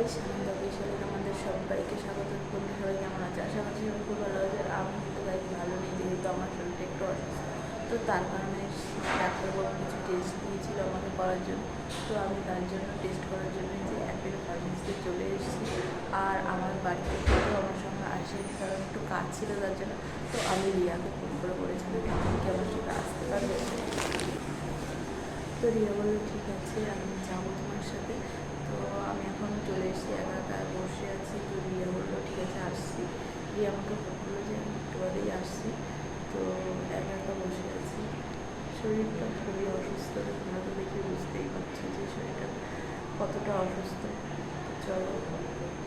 Guys, আনন্দ বিশালের আমাদের সবাইকে স্বাগত। তোমরা সবাই কেমন আছে? আশা করছি সবাই খুব ভালো আছে। আর আমি কিন্তু গাইস ভালো নেই, যেহেতু আমার শরীরটা একটু অসুস্থ। তো তার কারণে ডাক্তারবাবু কিছু টেস্ট দিয়েছিল আমাকে করার জন্য। তো আমি তার জন্য টেস্ট করার জন্য যে অ্যাপেলো ফার্মেসিতে চলে এসেছি। আর আমার বাড়িতে কেউ আমার সঙ্গে আসেনি, কারণ একটু কাজ ছিল তার জন্য। তো আমি রিয়াকে ফোন করে বলেছিলাম তুমি কি আমার সাথে আসতে পারবে। তো রিয়া বললো ঠিক আছে, আমি যাবো তোমার সাথে। তো আমি এখন চলে এসেছি, একা একা বসে আছি। তো রিয়া বললো ঠিক আছে আসছি। রিয়া আমাকে ফোন করলো যে আমি একটু বাদেই আসছি। তো একা একা বসে আছি, শরীরটা খুবই অসুস্থ। তোমরা তো দেখে বুঝতেই পারছো যে শরীরটা কতটা অসুস্থ। তো চলো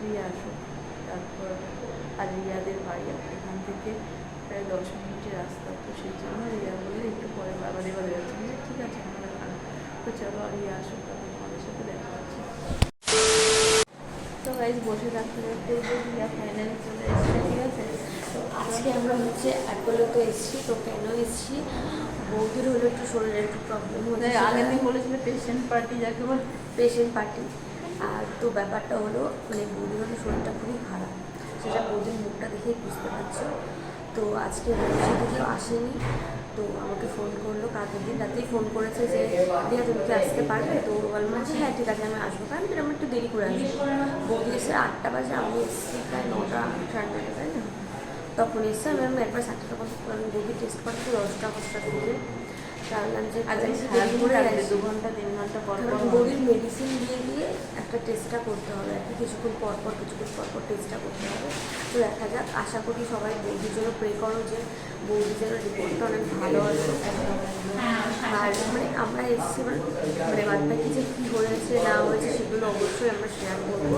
রিয়া আসো, তারপর আর রিয়াদের বাড়ি এখান থেকে প্রায় 10 মিনিটের রাস্তা। তো সেই জন্য রিয়া বললে একটু পরে বাড়ি বাড়ি যাচ্ছে। ঠিক আছে আমাদের খানা। তো চলো রিয়া আসো, তারপর তোমাদের সাথে দেখা হচ্ছে। তো গাইজ বসে থাকতে থাকতে রিয়া ফাইনালি চলে এসেছে। ঠিক আছে, তো আজকে আমরা হচ্ছে অ্যাপোলোতে এসেছি। তো কেন এসেছি, বৌদির হলো একটু শরীরের একটু প্রবলেম হচ্ছে। আগের দিন বলেছিল পেশেন্ট পার্টি, যাকে বল পেশেন্ট পার্টি। আর তো ব্যাপারটা হলো মানে বৌদির হলো শরীরটা খুবই খারাপ, সেটা বৌদির মুখটা দেখেই বুঝতে পারছো। তো আজকে সাথে কেউ আসেনি। তো আমাকে ফোন করলো, কালকের দিন রাতেই ফোন করেছে যে রিয়া তুমি কি আসতে পারবে। তো বললাম যে হ্যাঁ ঠিক আছে আমি আসবো, কারণ আমি একটু দেরি করে আসবো। বৌদি এসে 8টা বাজে, আমি এসেছি প্রায় 9টা 9:30, তাই না? তখন এসে আমি একবার 7টা বৌদি টেস্ট করছি 10টা থেকে। জানলাম যে আজ 2 ঘন্টা 3 ঘন্টা পর বৌদির মেডিসিন দিয়ে একটা টেস্টটা করতে হবে আর কি, কিছুক্ষণ পর পর টেস্টটা করতে হবে। তো দেখা যাক, আশা করি সবাই বৌদির জন্য প্রে করো যে বৌদির যেন রিপোর্টটা অনেক ভালো আসে। আর মানে আমরা এসেছি মানে বাদ বাকি যে কী হয়েছে না হয়েছে সেগুলো অবশ্যই আমরা শেয়ার করবো।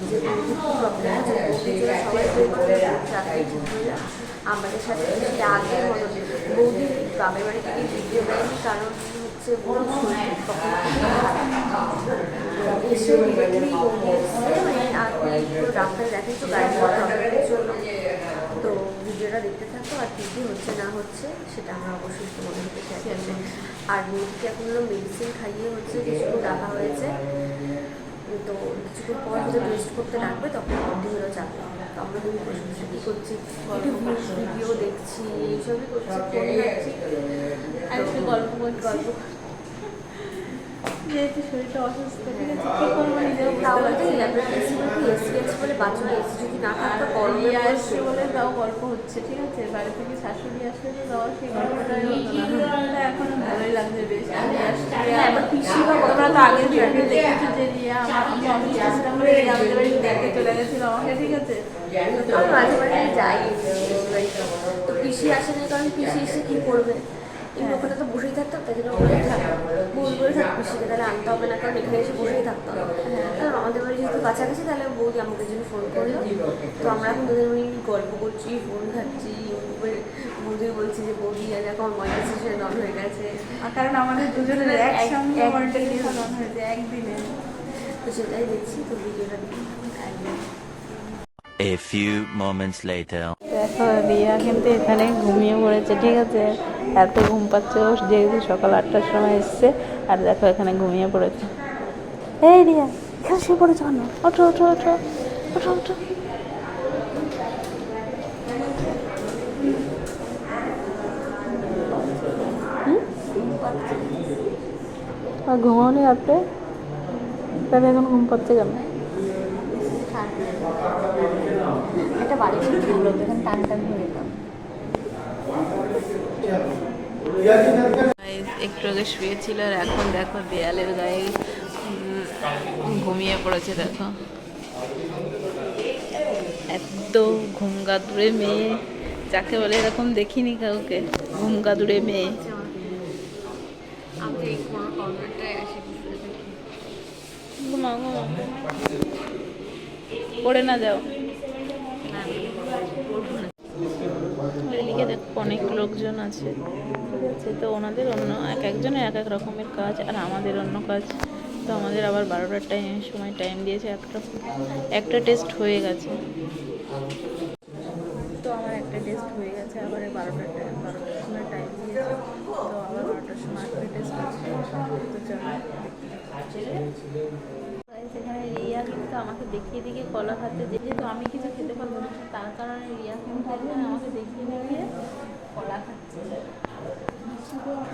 যে বৌদির কী প্রবলেম আছে বৌদির জন্য সবাই প্রে করবে যাতে ঠিক হয়ে যায়। আমাদের সাথে আগের মতো বৌদির গ্রামের বাড়ি থেকে ভিডিও দেয়নি, কারণ হচ্ছে বৌদির শরীর তখন এসে ডিরেক্টলি বৌদি এসছে মানে আপনি পুরো ডাক্তার দেখেন তো গাড়ি ডক্টরের জন্য। তো ভিডিওটা দেখতে থাকো, আর কী কী হচ্ছে না হচ্ছে সেটা আমরা অবশ্যই তোমাদের সাথে শেয়ার করবো। আর বৌদিকে এখন হলো মেডিসিন খাইয়ে হচ্ছে কিছুক্ষণ রাখা হয়েছে। তো কিছুক্ষণ পর হচ্ছে টেস্ট করতে রাখবে, তখন বৌদি হলো যাবে। তো আমরা তুমি বসে বসে কী করছি, একটু ভিডিও দেখছি, এইসবই করছি, ফোনে দেখছি আর একটু গল্প যেহেতু শরীরটা অসুস্থ। ঠিক আছে, কী করবো নিজেও বলে বাচ্চারা এসি যদি না থাকতো গরমে আসছে বলে তাও গল্প হচ্ছে। ঠিক আছে, বাড়ি থেকে শাশুড়ি আসলে তো তাও সেই গল্পটা এখন ভালোই লাগছে বেশ। আমি আসছি পিসি বা তোমরা তো আগের ভিডিও দেখেছো যে রিয়া আমি অসুস্থ বলে রিয়া আমাদের বাড়ি দেখে চলে গেছিলো আমাকে। ঠিক আছে, মাঝে মাঝে যাই তো পিসি আসেনি, কারণ পিসি এসে কী করবে, এই ওখানে তো বসেই থাকতাম। তাই জন্য বলে থাক পিসিকে তাহলে আনতে হবে না, কারণ এখানে এসে বসেই থাকতে হবে। কারণ আমাদের বাড়ি যেহেতু কাছাকাছি, তাহলে বৌদি আমাদের জন্য ফোন করলো। তো আমরা এখন দুজন মিলে গল্প করছি, ফোন খাচ্ছি, বৌদি বলছি যে বৌদি দেখো আমার মনিটাইজেশন অন হয়ে গেছে, কারণ আমাদের দুজনের একসঙ্গে মনিটাইজেশন অন হয়েছে একদিনে। তো সেটাই দেখছি, তো ভিডিওটা দেখি একদম। A few moments later. দেখো রিয়া কিন্তু এখানে ঘুমিয়ে পড়েছে। ঠিক আছে, এত ঘুম পাচ্ছে ও, যেহেতু সকাল 8টার সময় এসছে। আর দেখো এখানে ঘুমিয়ে পড়েছে। এই রিয়া এখানে শুয়ে পড়েছে কেন? ওঠো ওঠো ওঠো ওঠো ওঠো। আর ঘুমাওনি রাত্রে? তাহলে এখন ঘুম পাচ্ছে কেন? একটা বাড়ি ভালো হতো, এখানে টান টান হয়ে যেতাম। একটু আগে শুয়েছিল আর এখন দেখো দেয়ালের গায়ে ঘুমিয়ে পড়েছে। দেখো এত ঘুমগাদুরে মেয়ে, যাকে বলে এরকম দেখিনি কাউকে, ঘুমগাদুরে মেয়ে। ঘুমাও ঘুমাও, পড়ে না যাও। এদিকে দেখো অনেক লোকজন আছে। ঠিক আছে, তো ওনাদের অন্য একজনের এক এক রকমের কাজ, আর আমাদের অন্য কাজ। তো আমাদের আবার 12টার সময় টাইম দিয়েছে, একটা টেস্ট হয়ে গেছে। তো আমার একটা টেস্ট হয়ে গেছে, আবার 12টার সময় টাইম দিয়েছে। তো আবার 12টার সময় একটা টেস্ট হচ্ছে। তো চলো, এখানে রিয়া কিন্তু আমাকে দেখিয়ে দেখিয়ে কলা খাচ্ছে, যেহেতু আমি কিছু খেতে পারবো না তার কারণে রিয়া কিন্তু আমাকে দেখিয়ে দেখিয়ে কলা খাচ্ছে।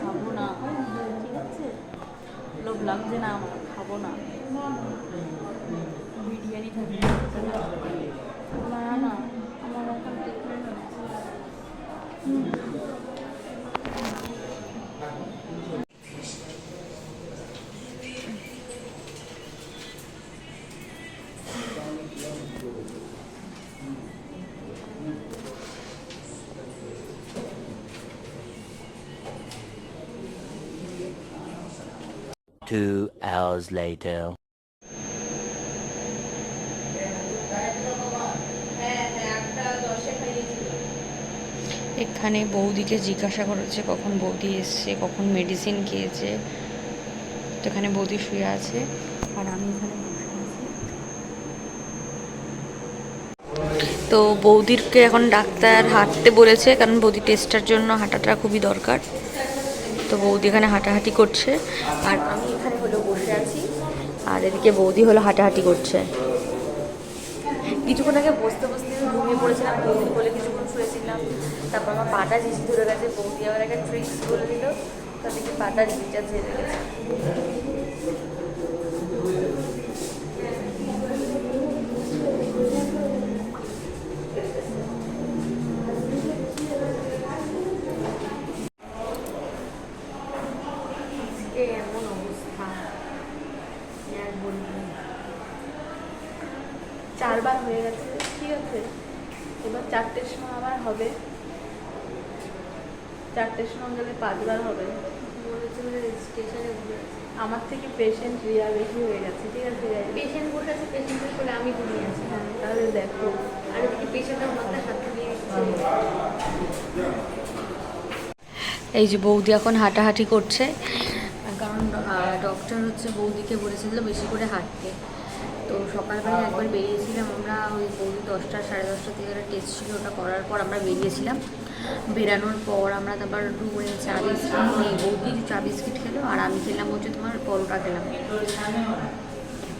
খাবো না, ঠিক আছে, লোভ লাগছে না আমার, খাবো না। বিরিয়ানি থাকবে না, না আমার এখন ট্রিটমেন্ট হচ্ছে। Two hours later. এখানে বৌদিকে জিজ্ঞাসা করেছে কখন বৌদি এসছে, কখন মেডিসিন খেয়েছে। তো এখানে বৌদি শুয়ে আছে আর আমি এখানে বসে আছি। তো বৌদিরকে এখন ডাক্তার হাঁটতে বলেছে, কারণ বৌদি টেস্টার জন্য হাঁটাটা খুবই দরকার। তো বৌদি এখানে হাঁটাহাঁটি করছে আর আমি এখানে হলো বসে আছি, আর এদিকে বৌদি হলো হাঁটাহাঁটি করছে। কিছুক্ষণ আগে বসতে বসতে ঘুমিয়ে পড়েছিলাম, বৌদি বলে কিছুক্ষণ শুয়েছিলাম। তারপর আমার পাটা ঝিঝি ধরে গেছে, বৌদি আবার একটা ট্রিক্স বলে দিল, তাদেরকে পাটা ঝিঝিটা ঝেড়ে গেছে। এমন অবস্থা আর বলবি, 4 বার হয়ে গেছে, ঠিক আছে, এবার 4টের সময় আবার হবে, 4টের সময় গেলে 5 বার হবে। স্টেশনে ঘুরে আছে, আমার থেকে পেশেন্ট রিয়া বেশি হয়ে গেছে, ঠিক আছে, পেশেন্ট বসে আছে, পেশেন্টের করে আমি ঘুমিয়ে আছি। হ্যাঁ তাহলে দেখো। আর এদিকে পেশেন্টের মাথায় হাত দিয়ে এই যে বৌদি এখন হাঁটাহাঁটি করছে, কারণ ডক্টর হচ্ছে বৌদিকে বলেছিল বেশি করে হাঁটতে। তো সকালবেলা একবার বেরিয়েছিলাম আমরা, ওই বৌদি 10টা 10:30 থেকে একটা টেস্ট ছিল, ওটা করার পর আমরা বেরিয়েছিলাম। বেরানোর পর আমরা তারপর চা বিস্কিট নিয়ে, বৌদি চা বিস্কিট খেলো আর আমি খেলাম হচ্ছে তোমার পরোটা খেলাম।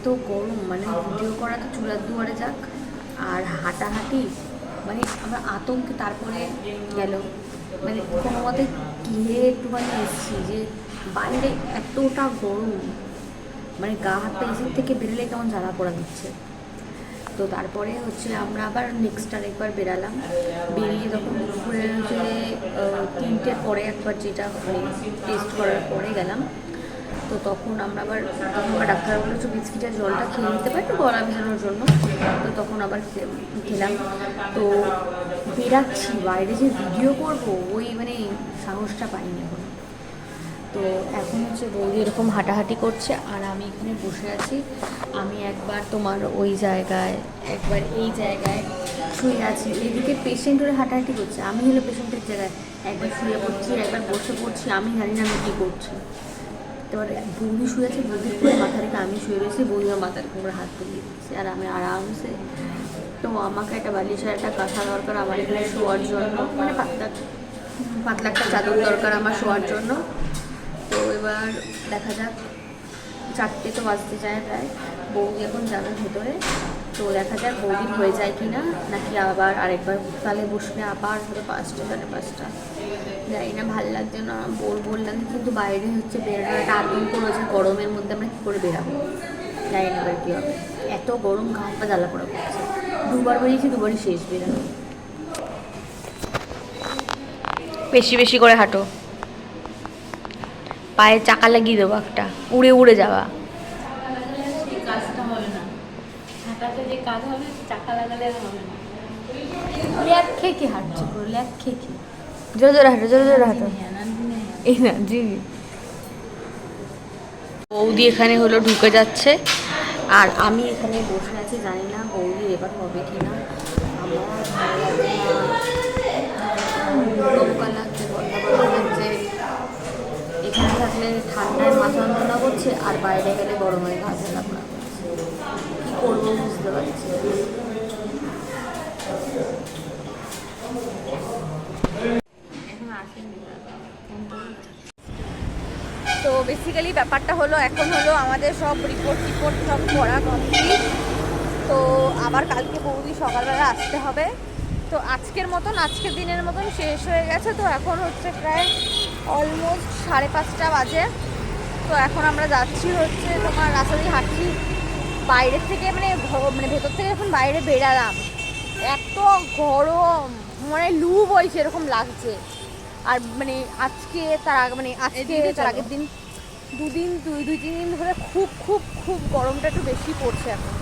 তো গরম, মানে ভিডিও করা তো চুলার দুয়ারে যাক, আর হাঁটাহাঁটি মানে আমরা আতঙ্কে তারপরে গেল, মানে কোনো মতে গিয়ে একটুখানি এসেছি যে বাইরে এতটা গরম, মানে গা হাত পা এসির থেকে বেরোলে কেমন জ্বালা পোড়া দিচ্ছে। তো তারপরে হচ্ছে আমরা আবার নেক্সট আরেকবার বেরালাম, বেরিয়ে তখন দুপুরে হচ্ছে 3টের পরে একবার, যেটা টেস্ট করার পরে গেলাম। তো তখন আমরা আবার ডাক্তার বলেছে বিস্কিটের জলটা খেয়ে নিতে পারি তো গলা ভেজানোর জন্য। তো তখন আবার খেলাম। তো বেরাচ্ছি বাইরে যে ভিডিও করবো, ওই মানে সাহসটা পাইনি এখন। তো এখন হচ্ছে বৌদি এরকম হাঁটাহাঁটি করছে আর আমি এখানে বসে আছি। আমি একবার তোমার ওই জায়গায়, একবার এই জায়গায় শুয়ে আছি, এদিকে পেশেন্ট হলে হাঁটাহাঁটি করছে, আমি হলো পেশেন্টের জায়গায় একবার শুয়ে পড়ছি, একবার বসে পড়ছি, আমি জানি না আমি কী করছি। এবারে বৌদি শুয়ে আছে, বৌদির করে মাথা রেখে আমি শুয়ে রয়েছি, বৌদি আমার মাথার কোমরে হাত তুলিয়ে দিচ্ছে আর আমি আরামসে। তো আমাকে একটা বালিশের একটা কাঁথা দরকার আমার এখানে শোয়ার জন্য, মানে পাতলা একটা চাদর দরকার আমার শোয়ার জন্য। তো এবার দেখা যাক, 4টে তো বাজতে যায় প্রায়, বৌদি এখন যাবে ভেতরে। তো দেখা যাক বৌদির হয়ে যায় কি না, নাকি আবার আরেকবার তালে বসলে আবার হবে 5টা 5:30। জানি না, ভালো লাগছে না, বোর লাগে, কিন্তু বাইরে হচ্ছে বেরোনোর একটা আতঙ্ক রয়েছে, গরমের মধ্যে আমরা কী করে বেরাবো জানি না এবার কী হবে। এত গরম, গা হাত পা জ্বালা পড়া করছে, 2বার বেরিয়েছি, 2বারই শেষ বেরানো। বেশি বেশি করে হাঁটো, পায়ে চাকা লাগিয়ে দেবো একটা, উড়ে উড়ে যাওয়া। সেই কাজটা হবে না, হাঁটাতে যে কাজ হবে চাকা লাগালে আর হবে না। ল্যাক খেয়ে কি হাঁটছে পুরো, ল্যাক খেয়ে কি, জোরে জোরে হাঁটো, জোরে জোরে হাঁটো। এই না জি, বৌদি এখানে হলো ঢুকে যাচ্ছে আর আমি এখানে বসে আছি, জানি না বৌদি এবার হবে কি না। আমার ভালো লাগছে না, দমকা লাগছে, গলা গলা লাগছে। এখানে থাকলে ঠান্ডায় মাথা যন্ত্রণা করছে আর বাইরে গেলে গরমে গা জ্বালা পোড়া করছে, কী করবো বুঝতে পারছি। তো বেশি বেসিক্যালি ব্যাপারটা হলো এখন হলো আমাদের সব রিপোর্ট সব করা কমপ্লিট। তো আবার কালকে বৌদি সকালবেলা আসতে হবে। তো আজকের দিনের মতন শেষ হয়ে গেছে। তো এখন হচ্ছে প্রায় অলমোস্ট 5:30 বাজে। তো এখন আমরা যাচ্ছি হচ্ছে তোমার রাস্তা দিয়ে হাঁটছি বাইরের থেকে, মানে ভেতর থেকে এখন বাইরে বেরালাম, এত গরম, মানে লু বইছে এরকম লাগছে। আর মানে আজকে তার আগের দিন দুই তিন দিন ধরে খুব খুব খুব গরমটা একটু বেশি পড়ছে এখন।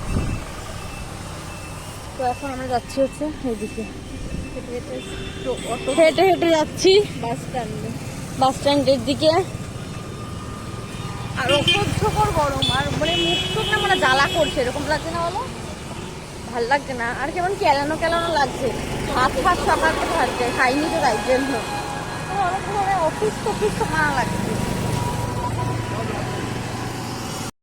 তো এখন আমরা যাচ্ছি হচ্ছে এইদিকে, হেঁটে হেঁটে যাচ্ছি বাস স্ট্যান্ডের দিকে। আর অসহ্যকর গরম, আর মানে মুখ টুক না মানে জ্বালা করছে, এরকম লাগছে না বলো? ভাল লাগছে না, আর কেমন কেলানো লাগছে, হাত সকাল থেকে খাইনি তো তাই জন্য অনেক ধরনের অফিস টফিস তো খাওয়া লাগছে।